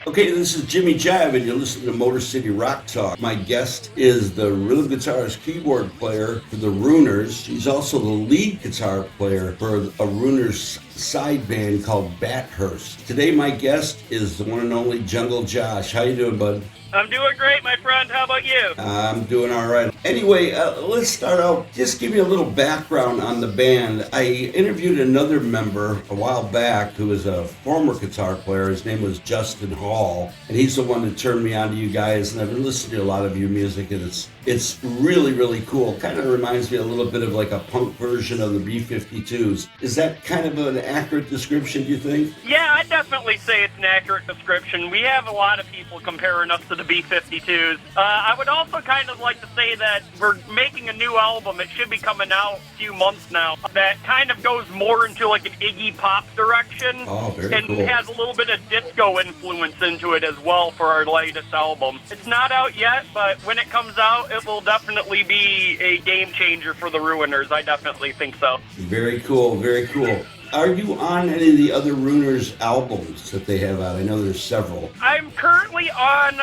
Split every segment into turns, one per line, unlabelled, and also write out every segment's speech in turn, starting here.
Okay, this is Jimmy Jive, and you're listening to Motor City Rock Talk. My guest is the rhythm guitarist keyboard player for the Ruiners. He's also the lead guitar player for a Ruiners side band called Bat Hearse. Today, my guest is the one and only Jungle Josh. How you doing, bud?
I'm doing great, my friend. How about you?
I'm doing all right. Anyway, let's start out. Just give me a little background on the band. I interviewed another member a while back who was a former guitar player. His name was Justin Hall, and he's the one that turned me on to you guys. And I've been listening to a lot of your music, and it's really, really cool. Kind of reminds me a little bit of like a punk version of the B-52s. Is that kind of an accurate description, do you think?
Yeah, I'd definitely say it's an accurate description. We have a lot of people comparing us to the B-52s. I would also kind of like to say that we're making a new album. It should be coming out a few months now. That kind of goes more into like an Iggy Pop direction.
Oh, very
and
cool.
has a little bit of disco influence into it as well for our latest album. It's not out yet, but when it comes out, it will definitely be a game changer for the Ruiners. I definitely think so.
Very cool, very cool. Are you on any of the other Ruiners albums that they have out? I know there's several.
I'm currently on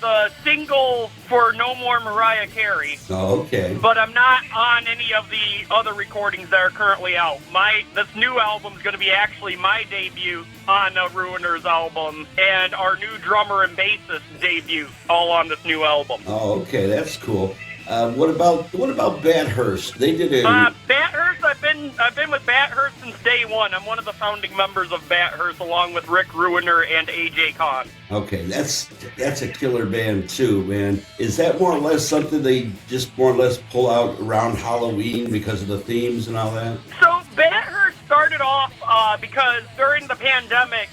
the single for No More Mariah Carey.
Oh, okay.
But I'm not on any of the other recordings that are currently out. This new album is going to be actually my debut on a Ruiners album, and our new drummer and bassist debut, all on this new album.
Oh, okay, that's cool. What about Bat Hearse? They did a
Bat Hearse. I've been with Bat Hearse since day one. I'm one of the founding members of Bat Hearse, along with Rick Ruiner and AJ Kahn.
Okay, that's a killer band too, man. Is that more or less something they just more or less pull out around Halloween because of the themes and all that?
So Bat Hearse started off because during the pandemic,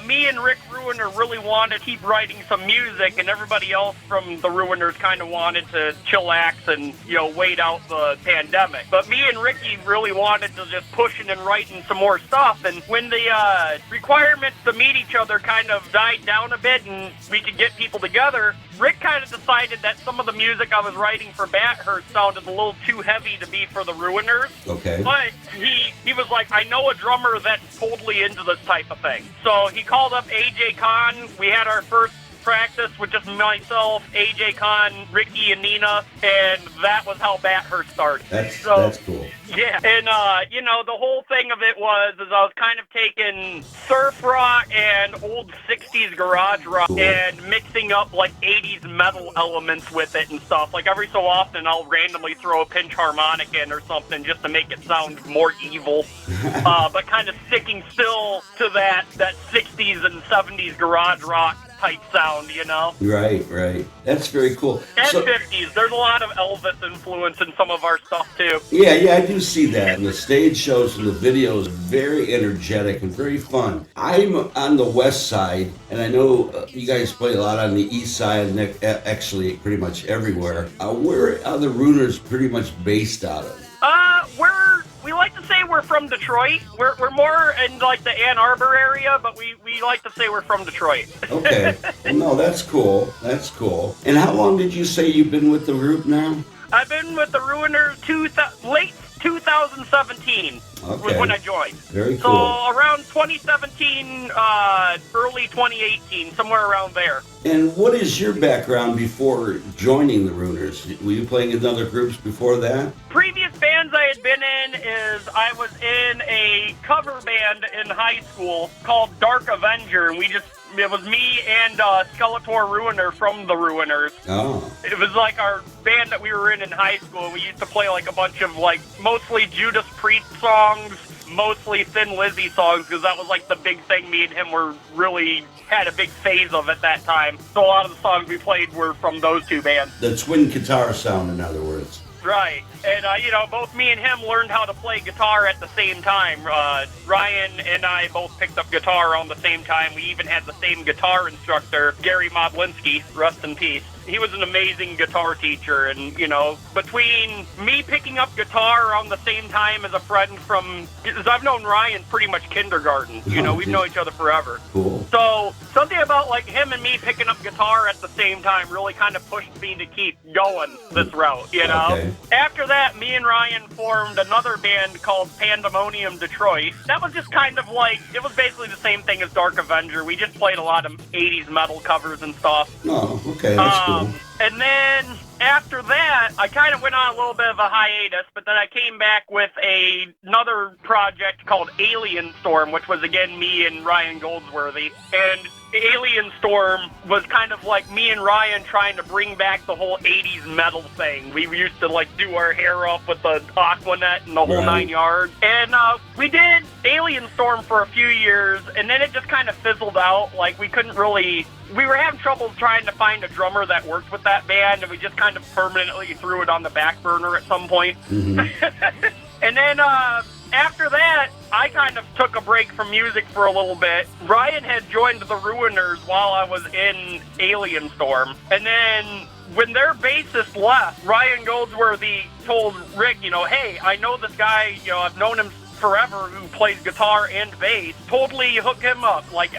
me and Rick Ruiner really wanted to keep writing some music, and everybody else from the Ruiners kind of wanted to chillax and, wait out the pandemic. But me and Ricky really wanted to just push in and writing some more stuff, and when the requirements to meet each other kind of died down a bit and we could get people together, Rick kind of decided that some of the music I was writing for Bat Hearse sounded a little too heavy to be for the Ruiners.
Okay.
But he was like, I know a drummer that's totally into this type of thing. So he called up AJ Kahn. We had our first practice with just myself, AJ Kahn, Ricky, and Nina, and that was how Bat Hearse started.
That's cool.
Yeah, and the whole thing of it was I was kind of taking surf rock and old 60s garage rock
Cool.
and mixing up like 80s metal elements with it and stuff. Like every so often I'll randomly throw a pinch harmonic in or something just to make it sound more evil, but kind of sticking still to that 60s and 70s garage rock type sound,
Right. That's very cool.
And 50s. There's a lot of Elvis influence in some of our stuff, too.
Yeah, I do see that. And the stage shows and the videos, very energetic and very fun. I'm on the west side, and I know you guys play a lot on the east side, and actually pretty much everywhere. Where are the Ruiners pretty much based out of?
We like to say we're from Detroit. We're more in like the Ann Arbor area, but we like to say we're from Detroit.
Okay. Well, no, that's cool. And how long did you say you've been with the group now?
I've been with the Ruiners late 2017 was when I joined.
Very cool.
So around 2017, early 2018, somewhere around there.
And what is your background before joining the Ruiners? Were you playing in other groups before that?
Previous bands I had been in is I was in a cover band in high school called Dark Avenger, and it was me and Skeletor Ruiner from the Ruiners.
Oh.
It was like our band that we were in high school. We used to play like a bunch of like mostly Judas Priest songs, mostly Thin Lizzy songs, because that was like the big thing me and him were really had a big phase of at that time. So a lot of the songs we played were from those two bands.
The twin guitar sound, in other words.
Right. And, both me and him learned how to play guitar at the same time. Ryan and I both picked up guitar around the same time. We even had the same guitar instructor, Gary Modlinski, rest in peace. he was an amazing guitar teacher. And, you know, between me picking up guitar around the same time as a friend because I've known Ryan pretty much kindergarten. You know, we've known each other forever.
Cool.
So something about like him and me picking up guitar at the same time really kind of pushed me to keep going this route, you know?
Okay.
After that, me and Ryan formed another band called Pandemonium Detroit. That was just kind of like, it was basically the same thing as Dark Avenger. We just played a lot of 80s metal covers and stuff.
Oh, okay, that's cool.
And then after that, I kind of went on a little bit of a hiatus, but then I came back with another project called Alien Storm, which was, again, me and Ryan Goldsworthy. And Alien Storm was kind of like me and Ryan trying to bring back the whole 80s metal thing. We used to, like, do our hair up with the Aquanet and the whole 9 yards. And we did Alien Storm for a few years, and then it just kind of fizzled out. Like, we were having trouble trying to find a drummer that worked with that band, and we just kind of permanently threw it on the back burner at some point. Mm-hmm. And then after that, I kind of took a break from music for a little bit. Ryan had joined the Ruiners while I was in Alien Storm. And then when their bassist left, Ryan Goldsworthy told Rick, you know, hey, I know this guy, you know, I've known him forever who plays guitar and bass. Totally hook him up. Like,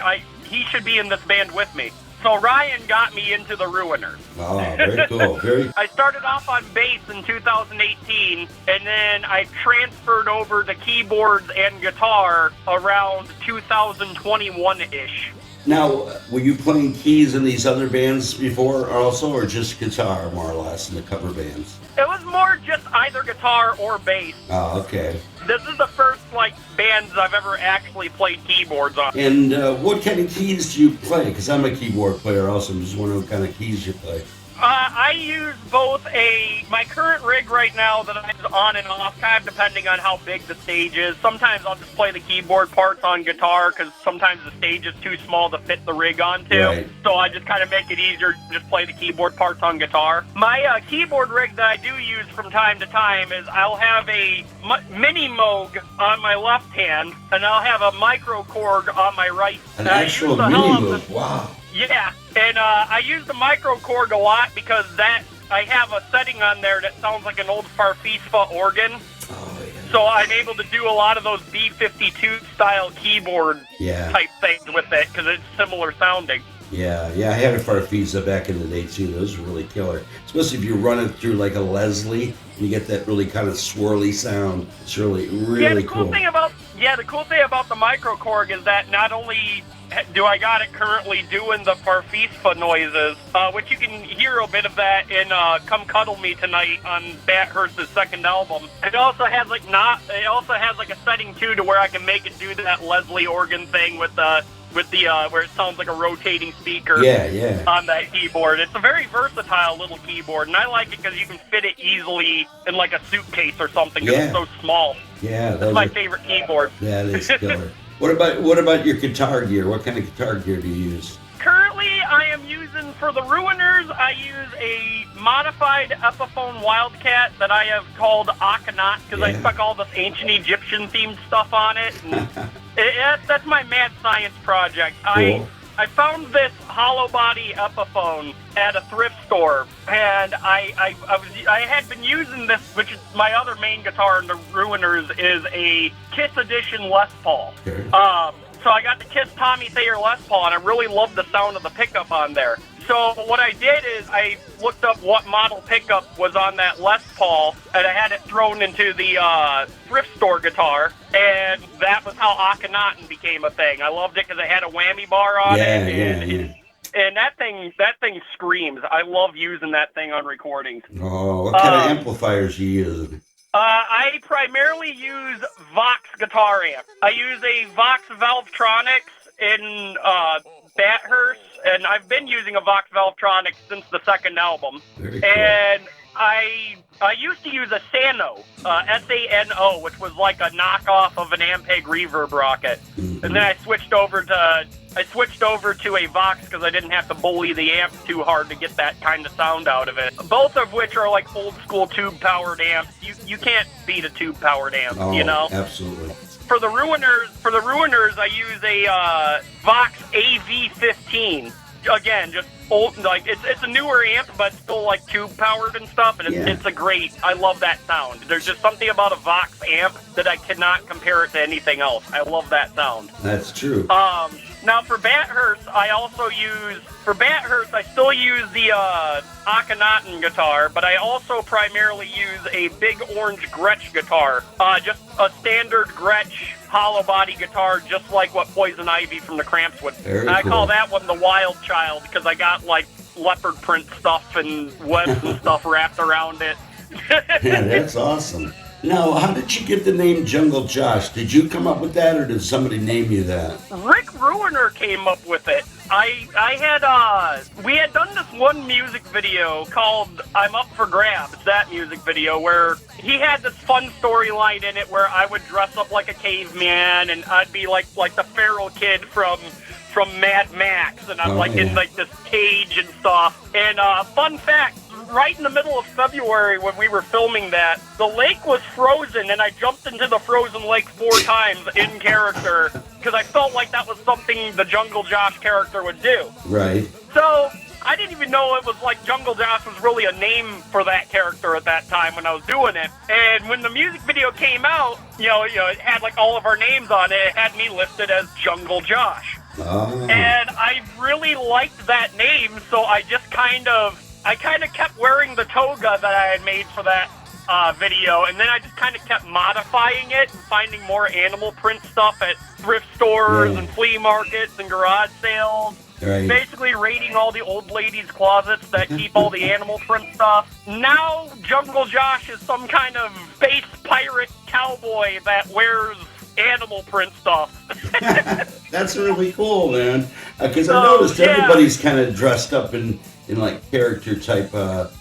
he should be in this band with me. So Ryan got me into the Ruiners.
Oh, very cool.
I started off on bass in 2018, and then I transferred over to keyboards and guitar around 2021-ish.
Now, were you playing keys in these other bands before also, or just guitar, more or less, in the cover bands?
It was more just either guitar or bass.
Oh, okay.
This is the first, like, bands I've ever actually played keyboards on.
And what kind of keys do you play? Because I'm a keyboard player also. I'm just wondering what kind of keys you play.
I use both my current rig right now that I use on and off, kind of depending on how big the stage is. Sometimes I'll just play the keyboard parts on guitar because sometimes the stage is too small to fit the rig onto.
Right.
So I just kind of make it easier to just play the keyboard parts on guitar. My keyboard rig that I do use from time to time is I'll have a mini Moog on my left hand, and I'll have a micro Korg on my right.
An actual mini Moog, wow.
Yeah, and I use the micro Korg a lot because I have a setting on there that sounds like an old Farfisa organ.
Oh, yeah.
So I'm able to do a lot of those B-52 style keyboard type things with it because it's similar sounding.
Yeah, I had a Farfisa back in the day too. Those were really killer, especially if you run it through like a Leslie and you get that really kind of swirly sound. It's really cool.
The cool thing about the micro Korg is that not only do I got it currently doing the Farfisa noises, which you can hear a bit of that in "Come Cuddle Me Tonight" on Bat Hearse's second album. It also has like a setting too to where I can make it do that Leslie organ thing with the where it sounds like a rotating speaker on that keyboard. It's a very versatile little keyboard, and I like it because you can fit it easily in like a suitcase or something because it's so small.
Yeah,
that's my favorite keyboard.
That is killer. What about your guitar gear? What kind of guitar gear do you use?
Currently, I am using, for the Ruiners, I use a modified Epiphone Wildcat that I have called Akhenaten because I stuck all this ancient Egyptian-themed stuff on it. And that's my mad science project.
Cool.
I found this hollow body Epiphone at a thrift store, and I had been using this, which is my other main guitar in the Ruiners, is a Kiss Edition Les Paul.
Okay.
So I got the Kiss Tommy Thayer Les Paul, and I really loved the sound of the pickup on there. So what I did is I looked up what model pickup was on that Les Paul, and I had it thrown into the thrift store guitar, and that was how Akhenaten became a thing. I loved it because it had a whammy bar on it. And that thing screams. I love using that thing on recordings.
Oh, what kind of amplifiers are you using?
I primarily use Vox guitar amp. I use a Vox Valvetronics in Bat Hearse, and I've been using a Vox Valvetronics since the second album.
Very cool.
And I used to use a Sano, S-A-N-O, which was like a knockoff of an Ampeg reverb rocket. Mm-hmm. And then I switched over to a Vox because I didn't have to bully the amp too hard to get that kind of sound out of it. Both of which are like old school tube powered amps. You can't beat a tube powered amp, you know?
Absolutely.
For the Ruiners, I use a Vox AV-15. again, just old, like, it's a newer amp, but still, like, tube powered and stuff, and it's a great, I love that sound. There's just something about a Vox amp that I cannot compare it to anything else. I love that sound.
That's true.
Now for Bat Hearse, I still use the Akhenaten guitar, but I also primarily use a big orange Gretsch guitar. Just a standard Gretsch hollow body guitar, just like what Poison Ivy from the Cramps would. I call that one the Wild Child, because I got like leopard print stuff and webs and stuff wrapped around it.
Yeah, that's awesome. Now, how did you get the name Jungle Josh? Did you come up with that, or did somebody name you that?
Rick Ruiner came up with it. We had done this one music video called I'm Up for Grabs, that music video, where he had this fun storyline in it where I would dress up like a caveman, and I'd be like the feral kid from Mad Max, and I'm in like this cage and stuff. And fun fact, right in the middle of February when we were filming that, the lake was frozen, and I jumped into the frozen lake 4 times in character because I felt like that was something the Jungle Josh character would do.
Right.
So I didn't even know it was like Jungle Josh was really a name for that character at that time when I was doing it. And when the music video came out, it had like all of our names on it. It had me listed as Jungle Josh.
Oh.
And I really liked that name, so I kind of kept wearing the toga that I had made for that video, and then I just kind of kept modifying it and finding more animal print stuff at thrift stores and flea markets and garage sales.
Right.
Basically raiding all the old ladies' closets that keep all the animal print stuff. Now Jungle Josh is some kind of space pirate cowboy that wears animal print stuff.
That's really cool, man. Because I noticed everybody's kind of dressed up in like character type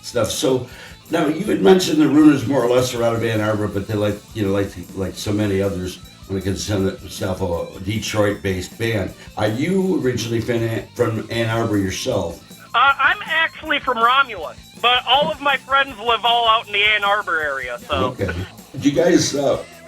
stuff. So now you had mentioned the Ruiners more or less are out of Ann Arbor, but they like so many others when they consider themselves a Detroit-based band. Are you originally from Ann Arbor yourself?
I'm actually from Romulus, but all of my friends live all out in the Ann Arbor area. So.
Okay. Do you guys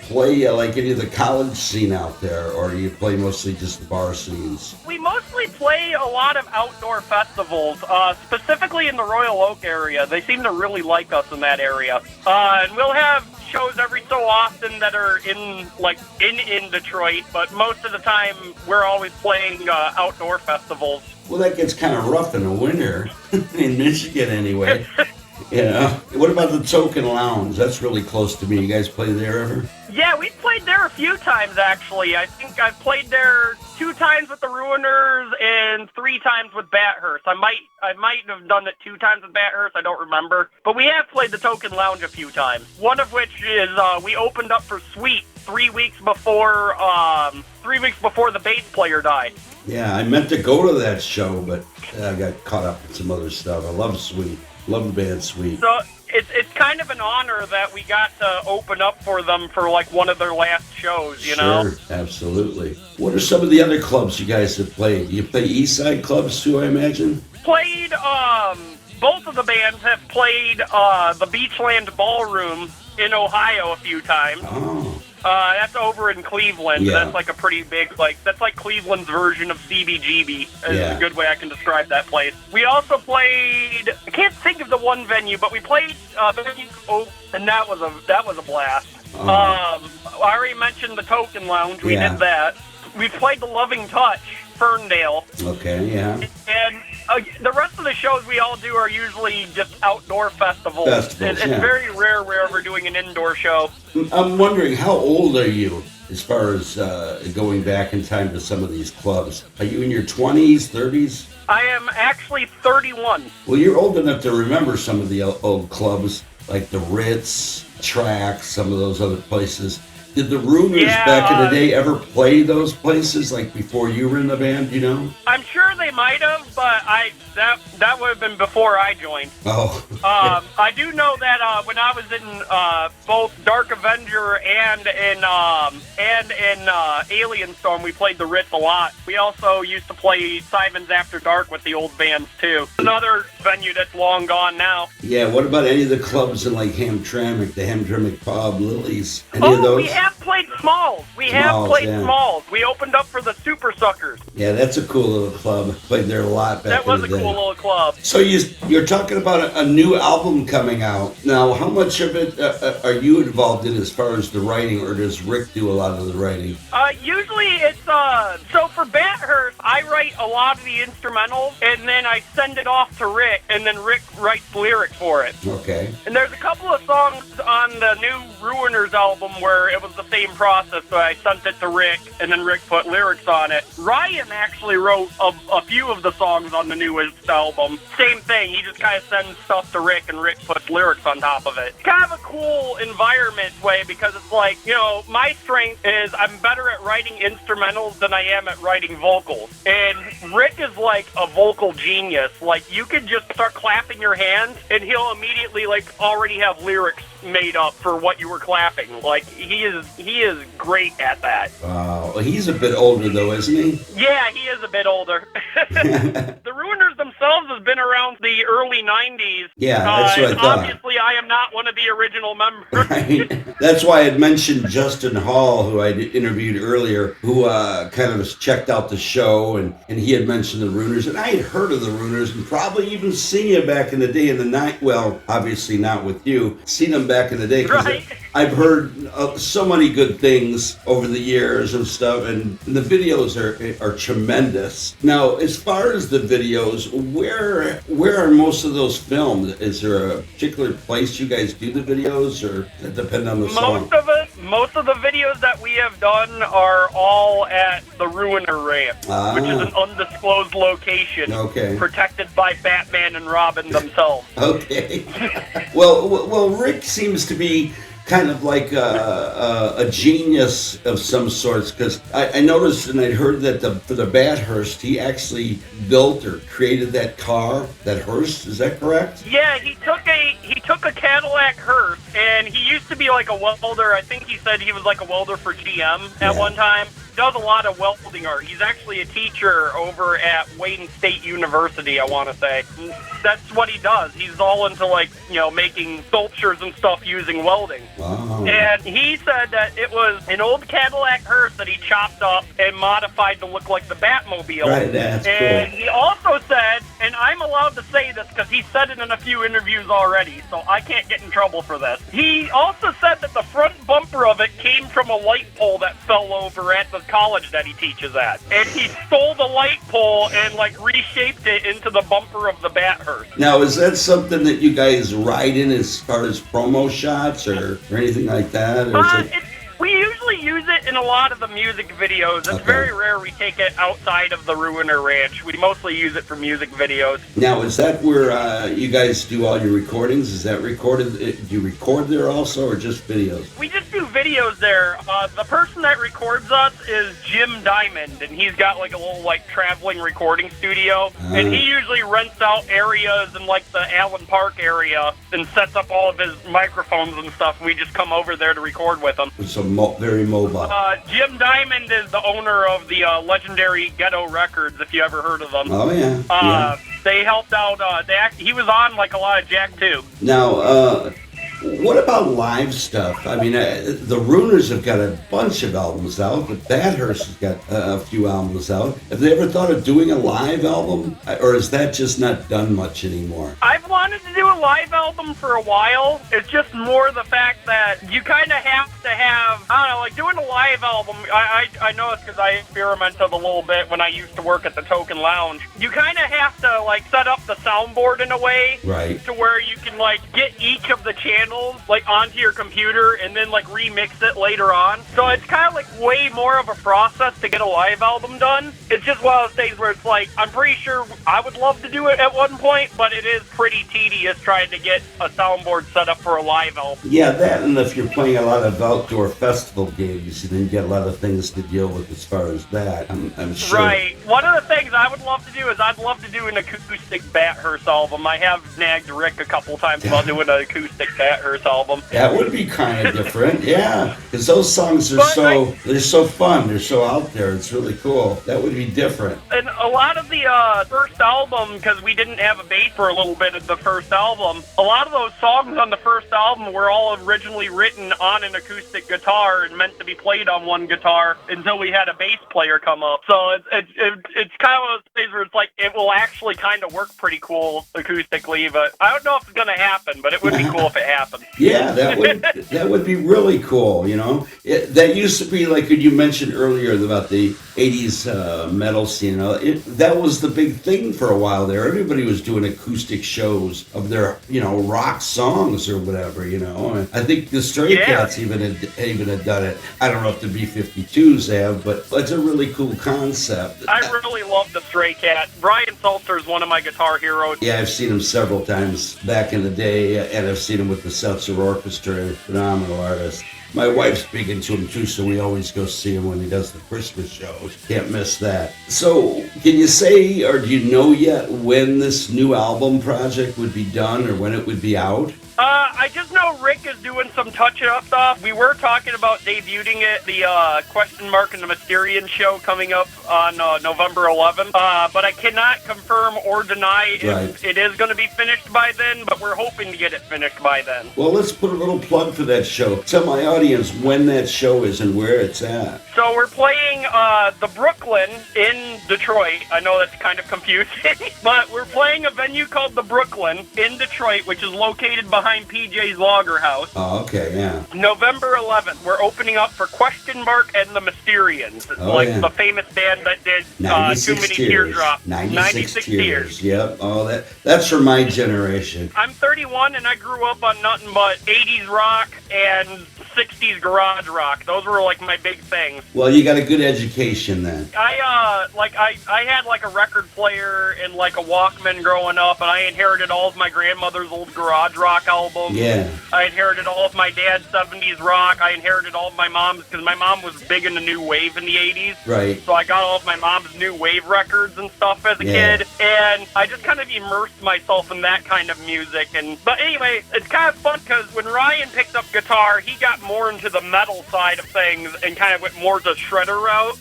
play like any of the college scene out there, or do you play mostly just the bar scenes?
We mostly play a lot of outdoor festivals, specifically in the Royal Oak area. They seem to really like us in that area. And we'll have shows every so often that are in Detroit, but most of the time we're always playing outdoor festivals.
Well, that gets kind of rough in the winter, in Michigan anyway. What about the Token Lounge? That's really close to me. You guys play there ever?
Yeah, we've played there a few times, actually. I think I've played there 2 times with the Ruiners and 3 times with Bat Hearse. I might have done it 2 times with Bat Hearse. I don't remember. But we have played the Token Lounge a few times. One of which is we opened up for Sweet 3 weeks before the bass player died.
Yeah, I meant to go to that show, but I got caught up in some other stuff. I love Sweet. Love the band Sweet.
So it's kind of an honor that we got to open up for them for like one of their last shows, you know?
Sure, absolutely. What are some of the other clubs you guys have played? You play East Side clubs too, I imagine?
Played, both of the bands have played the Beachland Ballroom in Ohio a few times.
Oh.
That's over in Cleveland.
Yeah.
That's like a pretty big, that's like Cleveland's version of CBGB. Is a good way I can describe that place. We also played, I can't think of the one venue, but we played venue Oak, and that was a blast. I already mentioned the Token Lounge. We did that. We played the Loving Touch, Ferndale.
Okay, yeah.
And the rest of the shows we all do are usually just outdoor festivals. It's very rare we're ever doing an indoor show.
I'm wondering, how old are you as far as going back in time to some of these clubs? Are you in your 20s, 30s?
I am actually 31.
Well, you're old enough to remember some of the old clubs, like the Ritz, Track, some of those other places. Did the Ruiners back in the day ever play those places, like before you were in the band, you know? I'm
sure they might have, but that would have been before I joined.
Oh.
I do know that when I was in both Dark Avenger and in Alien Storm, we played the Ritz a lot. We also used to play Simon's After Dark with the old bands, too. Another venue that's long gone now.
Yeah, what about any of the clubs in, like, Hamtramck, the Hamtramck Pub, Lily's, any of those?
have played Smalls. Smalls. We opened up for the Super Suckers.
Yeah, that's a cool little club. Played there a lot back in the day.
That was a cool little club.
So you're talking about a new album coming out. Now, how much of it are you involved in as far as the writing, or does Rick do a lot of the writing?
Usually it's, so for Bat Hearse, I write a lot of the instrumentals, and then I send it off to Rick, and then Rick writes lyrics for it.
Okay.
And there's a couple of songs on the new Ruiners album where it was the same process, so I sent it to Rick, and then Rick put lyrics on it. Ryan actually wrote a few of the songs on the newest album. Same thing, he just kind of sends stuff to Rick, and Rick puts lyrics on top of it. It's kind of a cool environment way, because it's like, you know, my strength is I'm better at writing instrumentals than I am at writing vocals. And Rick is like a vocal genius. Like, you could just start clapping your hands, and he'll immediately, like, already have lyrics made up for what you were clapping. Like, he is great at that.
Wow. He's a bit older, though, isn't he?
Yeah, he is a bit older. The Ruiners themselves has been around the early 90s.
Yeah, that's what I thought.
Obviously, I am not one of the original members.
Right. That's why I had mentioned Justin Hall, who I interviewed earlier, who kind of checked out the show, and he had mentioned the Ruiners, and I had heard of the Ruiners, and probably even seen you back in the day in the night. Well, obviously not with you. Seen them back in the day.
Right.
I've heard so many good things over the years and stuff, and the videos are tremendous. Now, as far as the videos, where are most of those filmed? Is there a particular place you guys do the videos, or does it depend on the song?
Most of the videos that we have done are all at the Ruiner Ranch, which is an undisclosed location, protected by Batman and Robin themselves.
Okay. Well, Rick seems to be kind of like a genius of some sorts, because I noticed and I heard that for the Bat Hearse, he actually built or created that car, that hearse. Is that correct?
Yeah, he took a Cadillac hearse, and he used to be like a welder. I think he said he was like a welder for GM at one time. Does a lot of welding art. He's actually a teacher over at Wayne State University, I want to say. That's what he does. He's all into, like, you know, making sculptures and stuff using welding.
Wow.
And he said that it was an old Cadillac hearse that he chopped up and modified to look like the Batmobile.
Right, that's cool.
And he also said, and I'm allowed to say this because he said it in a few interviews already, so I can't get in trouble for this. He also said that the front bumper of it came from a light pole that fell over at the college that he teaches at. And he stole the light pole and, like, reshaped it into the bumper of the Bat Hearse.
Now, is that something that you guys ride in as far as promo shots or anything like that? Or is it...
We usually use it in a lot of the music videos. It's very rare we take it outside of the Ruiner Ranch. We mostly use it for music videos.
Now, is that where you guys do all your recordings? Is that recorded? Do you record there also, or just videos?
We just do videos there. The person that records us is Jim Diamond, and he's got like a little like traveling recording studio. And he usually rents out areas in like the Allen Park area and sets up all of his microphones and stuff. We just come over there to record with him.
So very mobile.
Jim Diamond is the owner of the legendary Ghetto Records, if you ever heard of them.
Oh, yeah.
They helped out. He was on like a lot of Jack too.
Now, what about live stuff? I mean, the Ruiners have got a bunch of albums out. The Bat Hearse has got a few albums out. Have they ever thought of doing a live album? Or is that just not done much anymore?
I've wanted to do a live album for a while. It's just more the fact that you kind of have to have, I don't know, like doing a live album. I know it's because I experimented a little bit when I used to work at the Token Lounge. You kind of have to like set up the soundboard in a way to where you can like get each of the channels like onto your computer and then like remix it later on. So it's kind of like way more of a process to get a live album done. It's just one of those things where it's like, I'm pretty sure I would love to do it at one point, but it is pretty tedious trying to get a soundboard set up for a live album.
Yeah, that, and if you're playing a lot of outdoor festival gigs, then you get a lot of things to deal with as far as that, I'm sure.
Right. One of the things I would love to do is I'd love to do an acoustic Bat Hearse album. I have nagged Rick a couple times about doing an acoustic Bat Hearse album.
That would be kind of different, yeah. Because those songs are they're so fun. They're so out there. It's really cool. That would be different.
And a lot of the the first album, because we didn't have a bass for a little bit of the first album, a lot of those songs on the first album were all originally written on an acoustic guitar and meant to be played on one guitar until we had a bass player come up. So it's kind of one of those things where it's like it will actually kind of work pretty cool acoustically, but I don't know if it's going to happen, but it would be cool if it happened.
Yeah, that would be really cool, you know. That used to be like you mentioned earlier about the 80s metal scene. That was the big thing for a while there. Everybody was doing acoustic shows of their, rock songs or whatever, I think the Stray Cats even had done it. I don't know if the B-52s have, but it's a really cool concept.
I really love the Stray Cat. Brian Salter is one of my guitar heroes.
Yeah, I've seen him several times back in the day, and I've seen him with the Seltzer Orchestra. Phenomenal artist. My wife's big into him too, so we always go see him when he does the Christmas shows. Can't miss that. So, can you say, or do you know yet when this new album project would be done or when it would be out?
I just know Rick is doing some touch-up stuff. We were talking about debuting it, the Question Mark and the Mysterians show coming up on November 11th. But I cannot confirm or deny if it is going to be finished by then, but we're hoping to get it finished by then.
Well, let's put a little plug for that show. Tell my audience when that show is and where it's at.
So we're playing the Brooklyn in Detroit. I know that's kind of confusing, but we're playing a venue called the Brooklyn in Detroit, which is located behind PJ's Lager House.
Oh, okay, yeah.
November 11th, we're opening up for Question Mark and the Mysterians, the famous band that did Too Many Teardrops.
96 Tears. Yep. Oh, that's for my generation.
I'm 31 and I grew up on nothing but 80s rock and 60s garage rock. Those were like my big things.
Well, you got a good education then.
I had like a record player and like a Walkman growing up, and I inherited all of my grandmother's old garage rock albums.
Yeah.
I inherited all of my dad's 70s rock. I inherited all of my mom's, because my mom was big in the new wave in the 80s.
Right.
So I got all of my mom's new wave records and stuff as a kid, and I just kind of immersed myself in that kind of music. But anyway, it's kind of fun because when Ryan picked up guitar, he got more into the metal side of things and kind of went more the shredder route,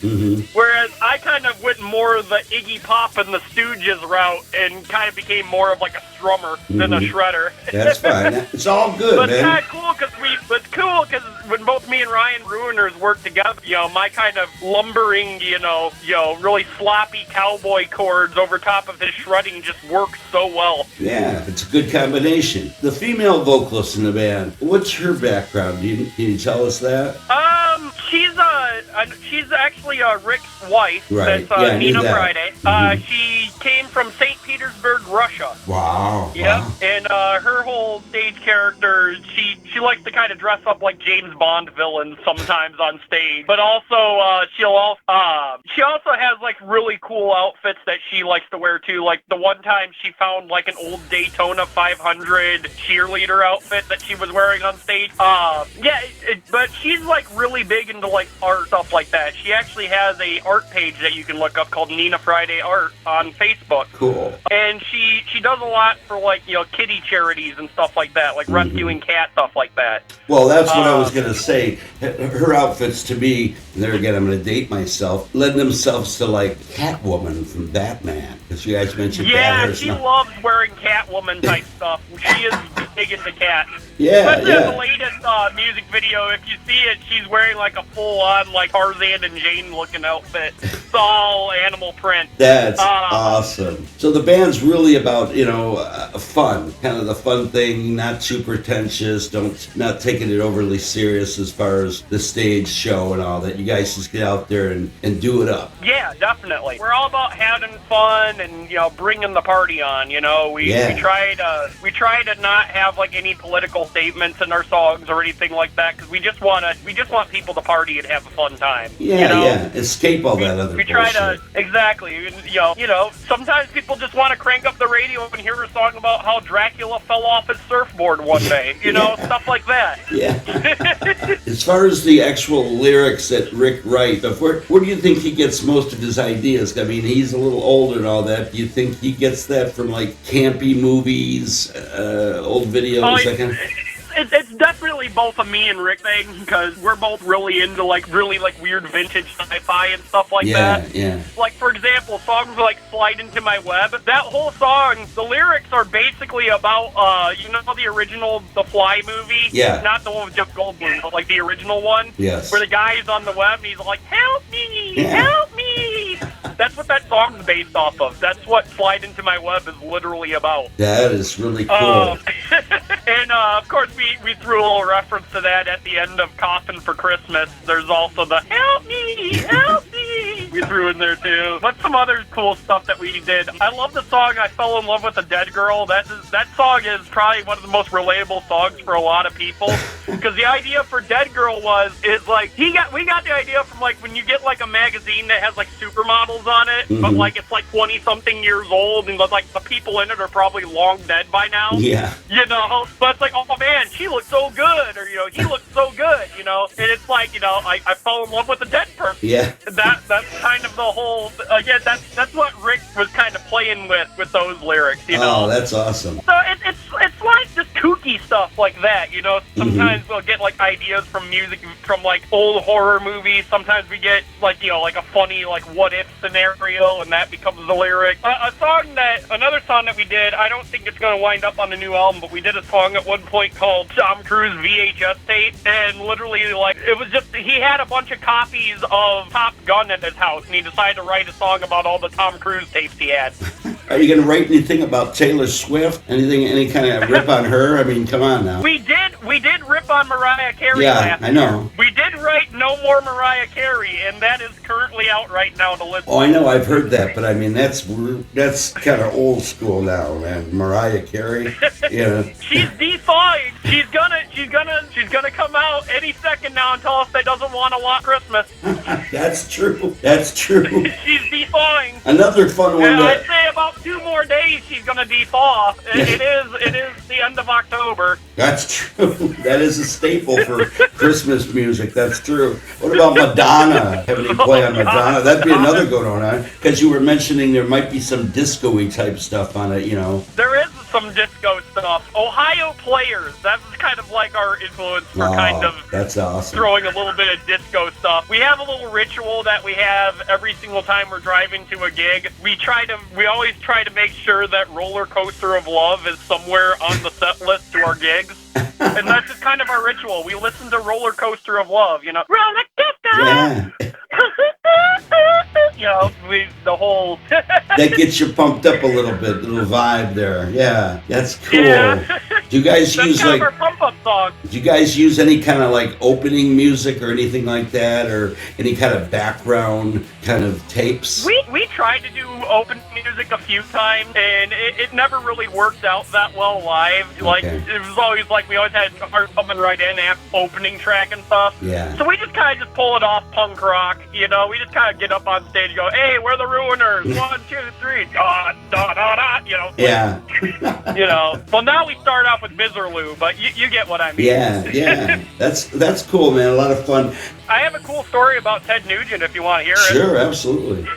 whereas I kind of went more the Iggy Pop and the Stooges route and kind of became more of like a strummer than a shredder.
That's fine. It's all good,
but
man.
It's kind of cool because when both me and Ryan Ruiners worked together, my kind of lumbering, really sloppy cowboy chords over top of his shredding just works so well.
Yeah, it's a good combination. The female vocalist in the band, what's her background? Can you tell us that?
She's actually Rick's wife.
Right.
That's Nina Friday. She came from St. Petersburg, Russia.
Wow.
Yeah.
Wow.
And her whole stage character, she likes to kind of dress up like James Bond villains sometimes on stage. But also, she also has like really cool outfits that she likes to wear too. Like the one time she found like an old Daytona 500 cheerleader outfit that she was wearing on stage. But she's like really big into like art, stuff like that. She actually has a art page that you can look up called Nina Friday Art on Facebook.
Cool.
And she does a lot for like, kitty charities and stuff like that, like rescuing cat stuff like that.
Well, that's what I was going to say. Her outfits to me, and there again, I'm going to date myself, lend themselves to like Catwoman from Batman. Because you guys mentioned
Yeah, she loves wearing Catwoman type stuff. She is big into cats.
Yeah,
Especially in the latest music video, if you see it, she's wearing like a full-on like Tarzan and Jane looking outfit. It's all animal print.
That's awesome. So the band's really about, fun, kind of the fun thing, not too pretentious, not taking it overly serious as far as the stage show and all that. You guys just get out there and do it up.
Yeah, definitely. We're all about having fun and, bringing the party on, We try to not have like any political statements in our songs or anything like that, because we just want people to party and have a fun time.
Yeah, escape all that other bullshit.
We try to, exactly, sometimes people just want to crank up the radio and hear a song about how Dracula fell off his surfboard one day, stuff like that.
Yeah. As far as the actual lyrics that Rick writes, where do you think he gets most of his ideas? I mean, he's a little older and all that. Do you think he gets that from like campy movies, old videos?
It's definitely both a me and Rick thing, because we're both really into really weird vintage sci-fi and stuff like that.
Yeah.
Like, for example, songs like Slide Into My Web. That whole song, the lyrics are basically about, you know the original The Fly movie?
Yeah.
Not the one with Jeff Goldblum, but like the original one?
Yes.
Where the guy's on the web and he's like, help me, help me. That's what that song's based off of. That's what Slide Into My Web is literally about.
That is really cool.
And, of course, we threw a little reference to that at the end of Coffin for Christmas. There's also the help me, help me. We threw in there, too. But some other cool stuff that we did. I love the song I Fell in Love with a Dead Girl. That song is probably one of the most relatable songs for a lot of people. Because the idea for Dead Girl is like, we got the idea from like when you get like a magazine that has like supermodels on it, but like it's like 20-something years old, and like the people in it are probably long dead by now.
Yeah.
You know, but it's like, oh man, she looks so good, or, you know, he looks so good, you know, and it's like, you know, I fell in love with a dead person.
Yeah.
That's kind of the whole, again, that's what Rick was kind of playing with those lyrics, you know.
Oh, that's awesome.
So it's like just kooky stuff like that, you know. Sometimes we'll get like ideas from music from like old horror movies. Sometimes we get like, you know, like a funny like what if scenario, and that becomes the lyric. Another song that we did, I don't think it's going to wind up on the new album, but we did a song at one point called Tom Cruise VHS tape, and literally like it was just, he had a bunch of copies of Top Gun at his house, and he decided to write a song about all the Tom Cruise tapes he had.
Are you going to write anything about Taylor Swift? Any kind of rip on her? I mean, come on now.
We did rip on Mariah Carey last
I know.
year. We did write No More Mariah Carey, and that is currently out right now to listen.
Oh, I know, I've heard that, but I mean, that's kind of old school now, man. Mariah Carey, yeah.
She's defying. She's gonna come out any second now and tell us that doesn't want to watch Christmas.
That's true. That's true.
She's defying.
Another fun one.
I'd say about 2 more days she's gonna defaw. It is the end of October.
That's true. That is a staple for Christmas music. That's true. What about Madonna? Have any play on Madonna? That'd be another good one, huh? Because you were mentioning there might be some disco-y type stuff on it, you know.
There is some disco stuff. Ohio Players, that's kind of like our influence for kind of
that's awesome.
Throwing a little bit of disco stuff. We have a little ritual that we have every single time we're driving to a gig. We always try to make sure that Roller Coaster of Love is somewhere on the set list to our gigs. And that's just kind of our ritual. We listen to Roller Coaster of Love, you know. Roller Coaster!
Yeah.
You know, the whole...
That gets you pumped up a little bit, little vibe there. Yeah, that's cool.
Yeah.
Do you guys
that's
use
kind
like...
of our pump-up song.
Do you guys use any kind of like opening music or anything like that, or any kind of background kind of tapes?
We tried to do open music a few times, and it never really worked out that well live. Like, it was always like we always had art coming right in after opening track and stuff.
Yeah.
So we just kind of just pull it off punk rock, you know. We just kind of get up on stage and go, hey, we're the Ruiners. 1, 2, 3. Da, da, da, da, you know.
Yeah.
You know. Well, now we start off with Miserlou, but you get what I mean.
Yeah. That's cool, man. A lot of fun.
I have a cool story about Ted Nugent if you want to hear it.
Sure, absolutely.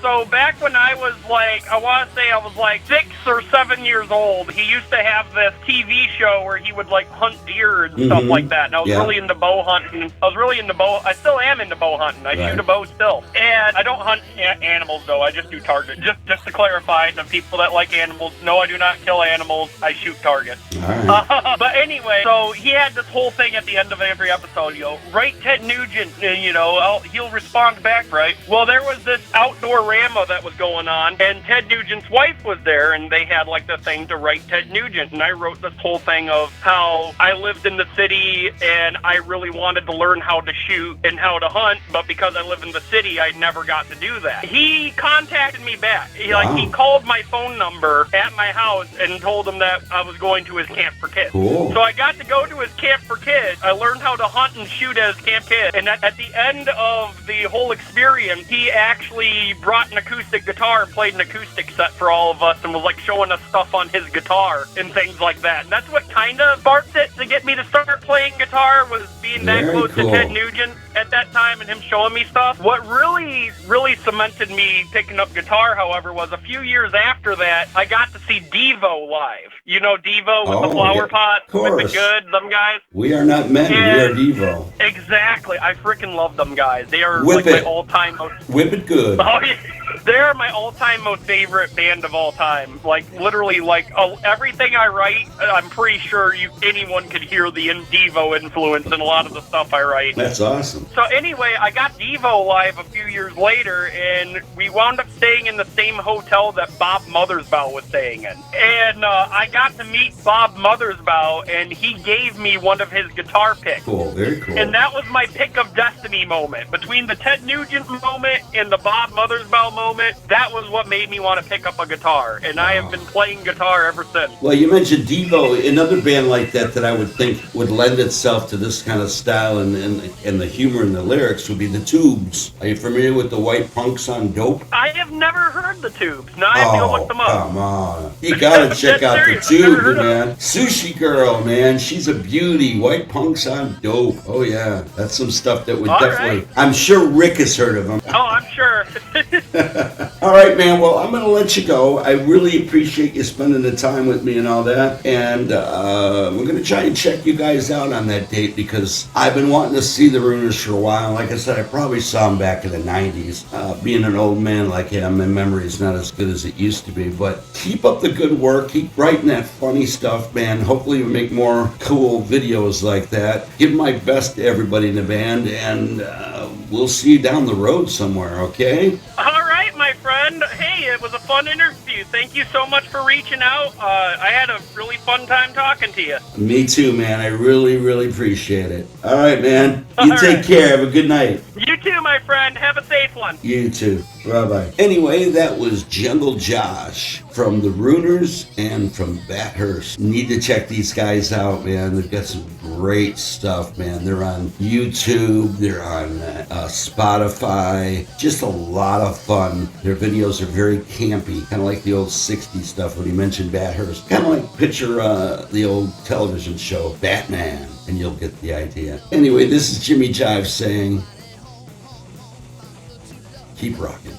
So back when I was like, I want to say I was like 6 or 7 years old, he used to have this TV show where he would like hunt deer and stuff like that. And I was really into bow hunting. I still am into bow hunting. I shoot a bow still. And I don't hunt animals though. I just do targets. Just to clarify, the people that like animals, no, I do not kill animals. I shoot targets.
All right.
But anyway, so he had this whole thing at the end of every episode, you know, right, Ted Nugent, you know, he'll respond back, right? Well, there was this outdoor Rama that was going on, and Ted Nugent's wife was there, and they had like the thing to write Ted Nugent, and I wrote this whole thing of how I lived in the city, and I really wanted to learn how to shoot and how to hunt, but because I live in the city, I never got to do that. He contacted me back. He called my phone number at my house and told him that I was going to his camp for kids.
Cool.
So I got to go to his camp for kids. I learned how to hunt and shoot as camp kid. And at the end of the whole experience, he actually brought an acoustic guitar and played an acoustic set for all of us and was like showing us stuff on his guitar and things like that. And that's what kind of sparked it to get me to start playing guitar, was being that close to Ted Nugent. at that time and him showing me stuff. What really cemented me picking up guitar, however, was a few years after that, I got to see Devo live. You know Devo with the flower pot, with the good, them guys?
We are not men, we are Devo.
Exactly. I freaking love them guys. They are like my all-time most...
Whip it good.
Oh, yeah. They're my all-time most favorite band of all time. Like, literally, like, everything I write, I'm pretty sure anyone could hear the Devo influence in a lot of the stuff I write.
That's awesome.
So anyway, I got Devo live a few years later, and we wound up staying in the same hotel that Bob Mothersbaugh was staying in. And I got to meet Bob Mothersbaugh, and he gave me one of his guitar picks.
Cool, very cool.
And that was my pick of destiny moment. Between the Ted Nugent moment and the Bob Mothersbaugh moment, that was what made me want to pick up a guitar, and I have been playing guitar ever since.
Well, you mentioned Devo. Another band like that I would think would lend itself to this kind of style and the humor in the lyrics would be the Tubes. Are you familiar with the White Punks on Dope?
I have never heard the Tubes. Now I have to go look them up.
Come on. You gotta check out the Tubes, man. Sushi Girl, man. She's a beauty. White Punks on Dope. Oh, yeah. That's some stuff that would definitely... Right. I'm sure Rick has heard of them.
Oh, I'm sure.
All right, man. Well, I'm going to let you go. I really appreciate you spending the time with me and all that. And we're going to try and check you guys out on that date because I've been wanting to see the Ruiners for a while. Like I said, I probably saw them back in the 90s. Being an old man like I am, my memory is not as good as it used to be. But keep up the good work. Keep writing that funny stuff, man. Hopefully we make more cool videos like that. Give my best to everybody in the band. And we'll see you down the road somewhere, okay?
All right, my friend. Hey, it was a fun interview. Thank you so much for reaching out. I had a really fun time talking to you.
Me too, man. I really, really appreciate it. All right, man. You take care. Have a good night.
You too, my friend. Have a safe one.
You too. Bye-bye. Anyway, that was Jungle Josh from the Ruiners and from Bat Hearse. Need to check these guys out, man. They've got some great stuff, man. They're on YouTube. They're on Spotify. Just a lot of fun. Their videos are very campy, kind of like the old 60s stuff when he mentioned Bat Hearse. Kind of like picture the old television show, Batman, and you'll get the idea. Anyway, this is Jimmy Jive saying, keep rocking.